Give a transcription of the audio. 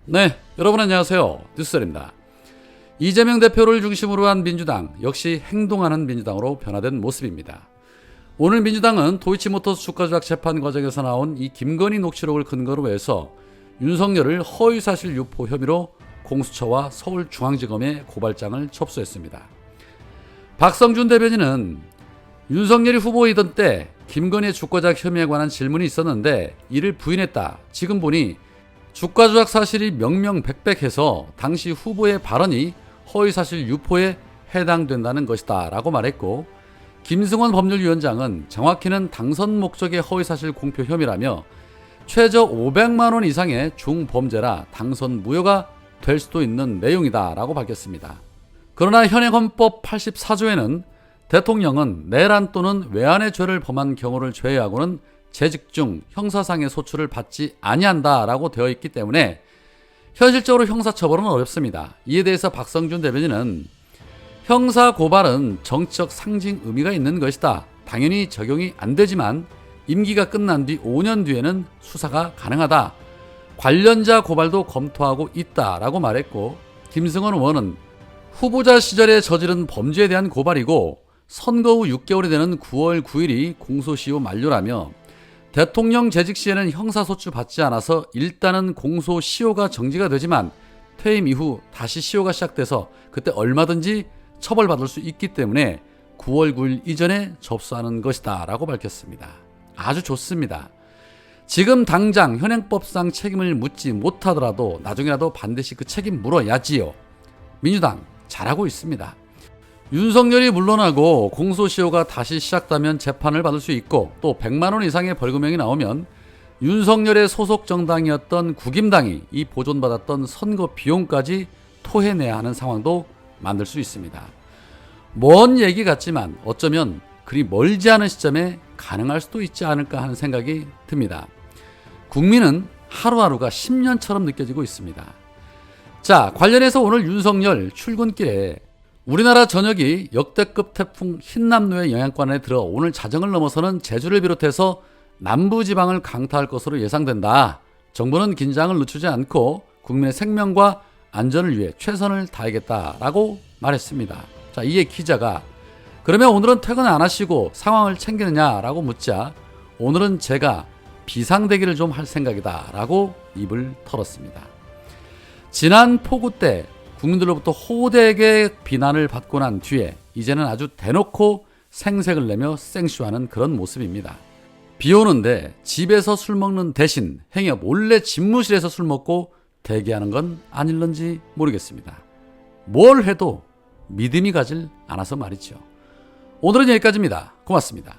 네, 여러분 안녕하세요. 뉴스설입니다. 이재명 대표를 중심으로 한 민주당, 역시 행동하는 민주당으로 변화된 모습입니다. 오늘 민주당은 도이치모터스 주가 조작 재판 과정에서 나온 이 김건희 녹취록을 근거로 해서 윤석열을 허위사실 유포 혐의로 공수처와 서울중앙지검에 고발장을 접수했습니다. 박성준 대변인은 윤석열이 후보이던 때 김건희의 주가 조작 혐의에 관한 질문이 있었는데 이를 부인했다. 지금 보니 주가 조작 사실이 명명백백해서 당시 후보의 발언이 허위사실 유포에 해당된다는 것이다 라고 말했고, 김승원 법률위원장은 정확히는 당선 목적의 허위사실 공표 혐의라며 최저 500만 원 이상의 중범죄라 당선 무효가 될 수도 있는 내용이다 라고 밝혔습니다. 그러나 현행 헌법 84조에는 대통령은 내란 또는 외환의 죄를 범한 경우를 제외하고는 재직 중 형사상의 소출을 받지 아니한다라고 되어 있기 때문에 현실적으로 형사처벌은 어렵습니다. 이에 대해서 박성준 대변인은 형사고발은 정치적 상징 의미가 있는 것이다. 당연히 적용이 안 되지만 임기가 끝난 뒤 5년 뒤에는 수사가 가능하다. 관련자 고발도 검토하고 있다라고 말했고, 김승원 의원은 후보자 시절에 저지른 범죄에 대한 고발이고 선거 후 6개월이 되는 9월 9일이 공소시효 만료라며 대통령 재직 시에는 형사소추 받지 않아서 일단은 공소시효가 정지가 되지만 퇴임 이후 다시 시효가 시작돼서 그때 얼마든지 처벌받을 수 있기 때문에 9월 9일 이전에 접수하는 것이다 라고 밝혔습니다. 아주 좋습니다. 지금 당장 현행법상 책임을 묻지 못하더라도 나중에라도 반드시 그 책임 물어야지요. 민주당 잘하고 있습니다. 윤석열이 물러나고 공소시효가 다시 시작되면 재판을 받을 수 있고 또 100만 원 이상의 벌금형이 나오면 윤석열의 소속 정당이었던 국임당이 이 보존받았던 선거 비용까지 토해내야 하는 상황도 만들 수 있습니다. 먼 얘기 같지만 어쩌면 그리 멀지 않은 시점에 가능할 수도 있지 않을까 하는 생각이 듭니다. 국민은 하루하루가 10년처럼 느껴지고 있습니다. 자, 관련해서 오늘 윤석열 출근길에 우리나라 전역이 역대급 태풍 흰남노의 영향권 안에 들어 오늘 자정을 넘어서는 제주를 비롯해서 남부지방을 강타할 것으로 예상된다. 정부는 긴장을 늦추지 않고 국민의 생명과 안전을 위해 최선을 다하겠다라고 말했습니다. 자, 이에 기자가 그러면 오늘은 퇴근 안 하시고 상황을 챙기느냐라고 묻자 오늘은 제가 비상대기를 좀 할 생각이다 라고 입을 털었습니다. 지난 폭우 때 국민들로부터 호되게 비난을 받고 난 뒤에 이제는 아주 대놓고 생색을 내며 생쇼하는 그런 모습입니다. 비 오는데 집에서 술 먹는 대신 행여 몰래 집무실에서 술 먹고 대기하는 건 아닐런지 모르겠습니다. 뭘 해도 믿음이 가질 않아서 말이죠. 오늘은 여기까지입니다. 고맙습니다.